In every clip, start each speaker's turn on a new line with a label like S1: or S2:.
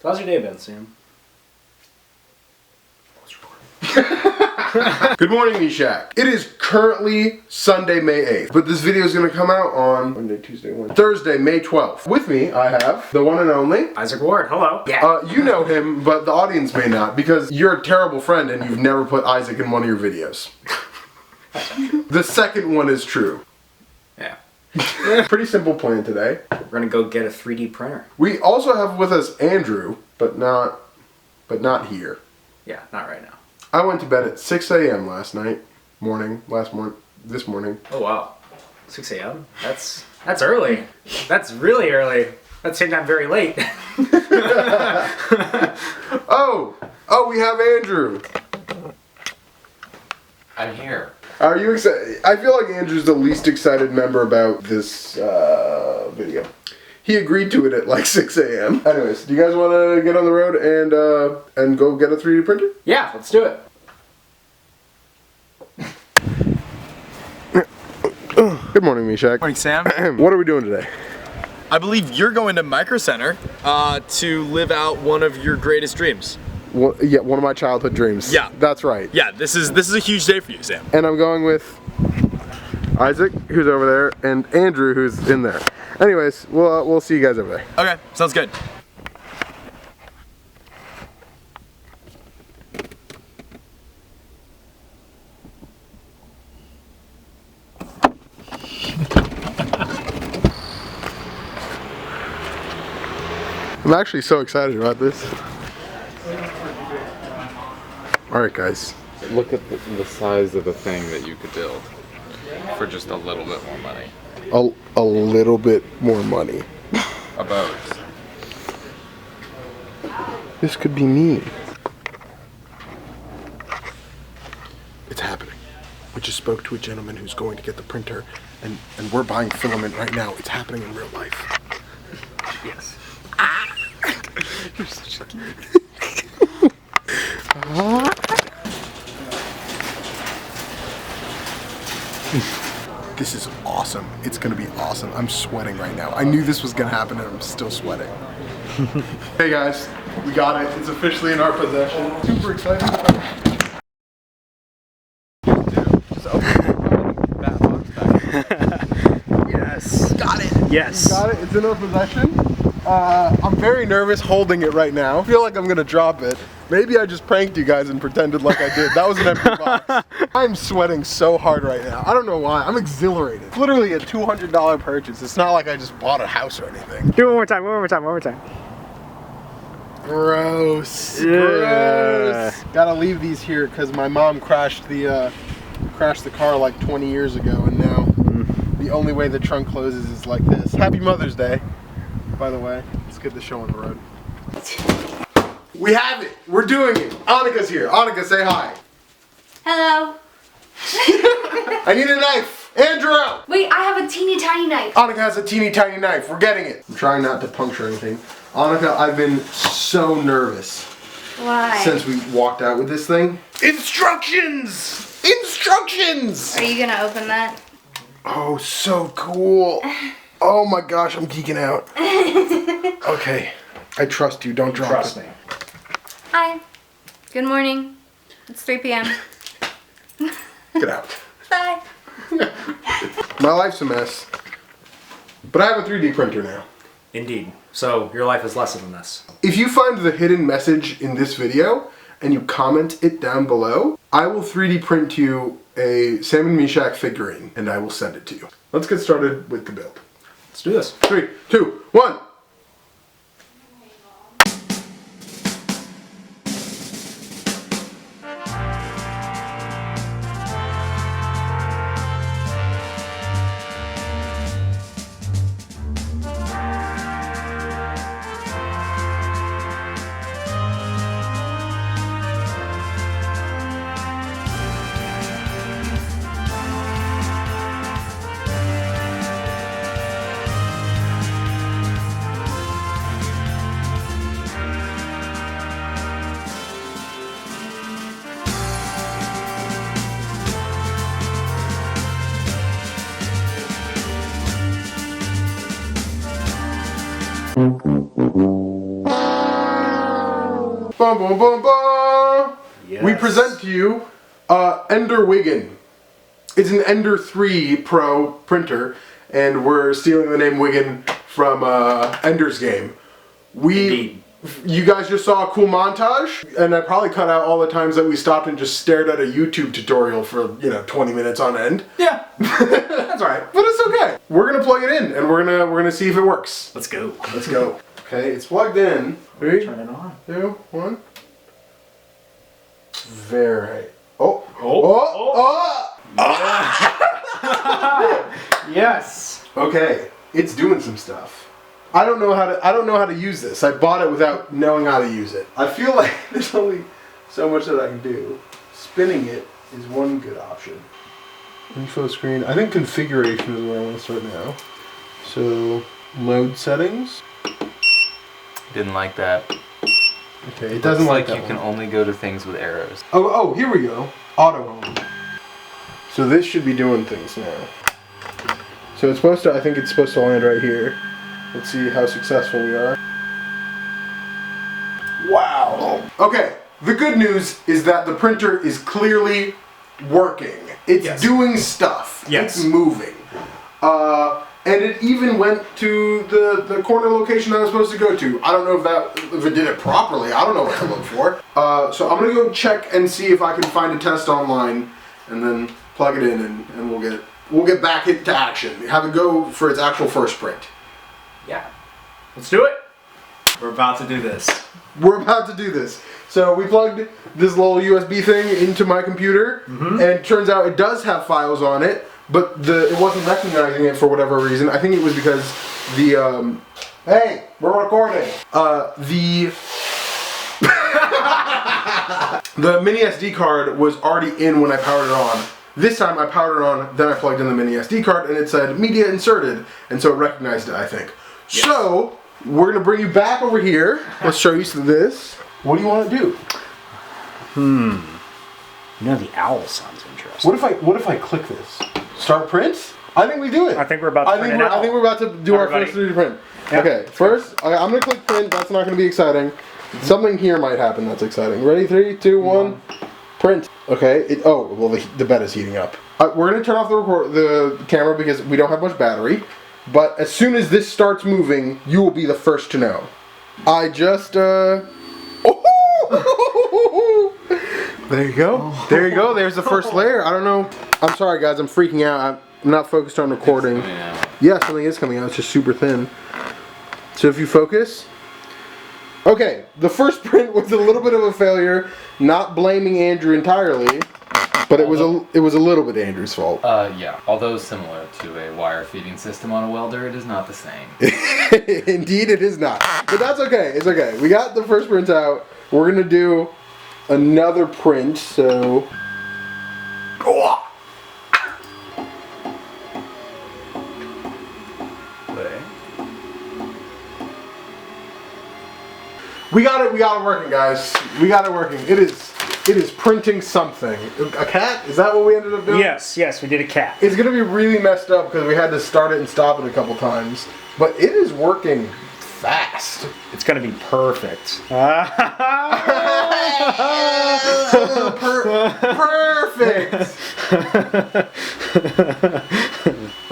S1: How's your day been, Sam?
S2: Good morning, Meshach. It is currently Sunday, May 8th, but this video is going to come out on Monday, Tuesday, Wednesday, Thursday, May 12th. With me, I have the one and only
S1: Isaac Ward. Hello. Yeah.
S2: You know him, but the audience may not, because you're a terrible friend and you've never put Isaac in one of your videos. The second one is true.
S1: Yeah.
S2: Pretty simple plan today.
S1: We're gonna go get a 3D printer.
S2: We also have with us Andrew, but not here.
S1: Yeah, not right now.
S2: I went to bed at 6 a.m. this morning.
S1: Oh wow, 6 a.m. That's early. That's really early. That's saying I'm very late.
S2: Oh, we have Andrew.
S3: I'm here.
S2: Are you excited? I feel like Andrew's the least excited member about this video. He agreed to it at like 6 a.m. Anyways, do you guys want to get on the road and go get a 3D printer?
S1: Yeah, let's do it.
S2: Good morning, Meshach.
S4: Morning, Sam.
S2: What are we doing today?
S4: I believe you're going to Micro Center to live out one of your greatest dreams.
S2: Yeah, one of my childhood dreams.
S4: Yeah.
S2: That's right.
S4: Yeah, this is a huge day for you, Sam.
S2: And I'm going with Isaac, who's over there, and Andrew, who's in there. Anyways, we'll see you guys over there.
S4: Okay, sounds good.
S2: I'm actually so excited about this. Alright, guys.
S3: Look at the size of the thing that you could build for just a little bit more money.
S2: A little bit more money.
S3: A boat.
S2: This could be me. It's happening. We just spoke to a gentleman who's going to get the printer, and we're buying filament right now. It's happening in real life.
S1: Yes.
S2: You're such a kid. This is awesome. It's gonna be awesome. I'm sweating right now. I knew this was gonna happen and I'm still sweating. Hey guys, we got it. It's officially in our possession. Super excited.
S3: Just open that box back.
S1: Yes.
S2: Got it.
S1: Yes.
S2: We got it. It's in our possession. I'm very nervous holding it right now. I feel like I'm gonna drop it. Maybe I just pranked you guys and pretended like I did. That was an empty box. I'm sweating so hard right now. I don't know why. I'm exhilarated. It's literally a $200 purchase. It's not like I just bought a house or anything.
S1: Do it one more time. One more time. One more time.
S2: Gross.
S1: Yeah.
S2: Gross. Gotta leave these here because my mom crashed the car like 20 years ago, and now the only way the trunk closes is like this. Happy Mother's Day, by the way. Let's get the show on the road. We have it. We're doing it. Annika's here. Annika, say hi.
S5: Hello.
S2: I need a knife. Andrew!
S5: Wait, I have a teeny tiny knife.
S2: Annika has a teeny tiny knife. We're getting it. I'm trying not to puncture anything. Annika, I've been so nervous
S5: Why?
S2: since we walked out with this thing. Instructions! Instructions!
S5: Are you gonna open that?
S2: Oh, so cool. Oh my gosh, I'm geeking out. Okay, I trust you. Don't drop
S1: Trust
S2: it.
S1: me.
S5: Hi. Good morning. It's 3 p.m.
S2: Get out.
S5: Bye.
S2: My life's a mess, but I have a 3D printer now.
S1: Indeed. So your life is less than this.
S2: If you find the hidden message in this video and you comment it down below, I will 3D print you a Sam and Meshach figurine and I will send it to you. Let's get started with the build.
S1: Let's do this.
S2: 3, 2, 1. Bum, bum, bum, bum.
S1: Yes.
S2: We present to you Ender Wiggin. It's an Ender 3 Pro printer, and we're stealing the name Wiggin from Ender's Game.
S1: Indeed.
S2: You guys just saw a cool montage, and I probably cut out all the times that we stopped and just stared at a YouTube tutorial for 20 minutes on end.
S1: Yeah, that's all right.
S2: But it's okay. We're gonna plug it in, and we're gonna see if it works.
S1: Let's go.
S2: Let's go. Okay, it's plugged in. 3,
S1: Turn it on.
S2: 2, 1. Very. Oh.
S1: Yes.
S2: Okay, it's doing some stuff. I don't know how to use this. I bought it without knowing how to use it. I feel like there's only so much that I can do. Spinning it is one good option. Info screen. I think configuration is where I want to start now. So, load settings.
S3: Didn't like that.
S2: Okay, it doesn't like that
S3: you
S2: one.
S3: can only go to things with arrows.
S2: Oh, here we go. Auto home. So this should be doing things now. So I think it's supposed to land right here. Let's see how successful we are. Wow. Okay, the good news is that the printer is clearly working. It's doing stuff.
S1: Yes.
S2: It's moving. And it even went to the corner location that I was supposed to go to. I don't know if it did it properly. I don't know what to look for. So I'm gonna go check and see if I can find a test online, and then plug it in, and we'll get back into action. Have it go for its actual first print.
S1: Yeah. Let's do it. We're about to do this.
S2: We're about to do this. So we plugged this little USB thing into my computer, and it turns out it does have files on it, but it wasn't recognizing it for whatever reason. I think it was because the hey, we're recording. The mini SD card was already in when I powered it on. This time I powered it on, then I plugged in the mini SD card, and it said media inserted, and so it recognized it, I think. Yes. So we're gonna bring you back over here. Let's show you this. What do you want to do?
S1: The owl sounds interesting.
S2: What if I click this? Start print? I think we do it.
S1: I think we're about to print an owl.
S2: I think we're about to do our first 3D print. Yep. Okay, first I'm gonna click print. That's not gonna be exciting. Something here might happen that's exciting. Ready? 3, 2, 1. Print. Okay. The bed is heating up. We're gonna turn off the camera because we don't have much battery. But as soon as this starts moving, you will be the first to know. I just There you go. There you go. There's the first layer. I don't know. I'm sorry, guys. I'm freaking out. I'm not focused on recording. Yeah, something is coming out. It's just super thin. So if you focus. Okay, the first print was a little bit of a failure. Not blaming Andrew entirely, but it was a little bit Andrew's fault.
S3: Yeah. Although similar to a wire feeding system on a welder, it is not the same.
S2: Indeed, it is not. But that's okay. It's okay. We got the first print out. We're gonna do another print. So. We got it working, guys. We got it working. It is printing something. A cat? Is that what we ended up doing?
S1: Yes, we did a cat.
S2: It's gonna be really messed up because we had to start it and stop it a couple times. But it is working fast.
S1: It's gonna be perfect.
S2: Perfect.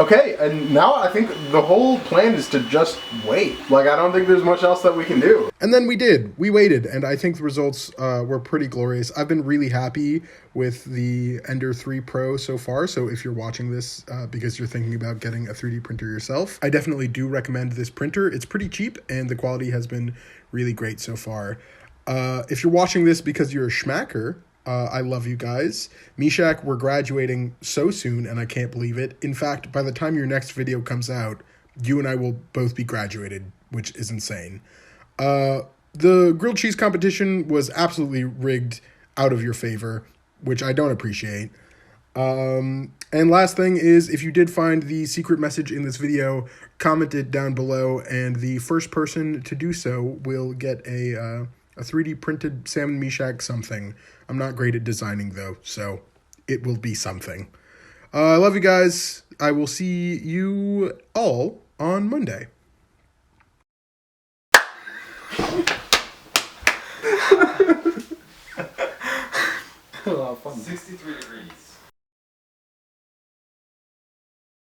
S2: Okay, and now I think the whole plan is to just wait. Like, I don't think there's much else that we can do. And then we did. We waited, and I think the results were pretty glorious. I've been really happy with the Ender 3 Pro so far, so if you're watching this because you're thinking about getting a 3D printer yourself, I definitely do recommend this printer. It's pretty cheap, and the quality has been really great so far. If you're watching this because you're a schmacker, I love you guys. Meshach, we're graduating so soon, and I can't believe it. In fact, by the time your next video comes out, you and I will both be graduated, which is insane. The grilled cheese competition was absolutely rigged out of your favor, which I don't appreciate. And last thing is, if you did find the secret message in this video, comment it down below, and the first person to do so will get a 3D printed Sam and Meshach something. I'm not great at designing, though, so it will be something. I love you guys. I will see you all on Monday.
S1: A lot of fun.
S3: 63 degrees.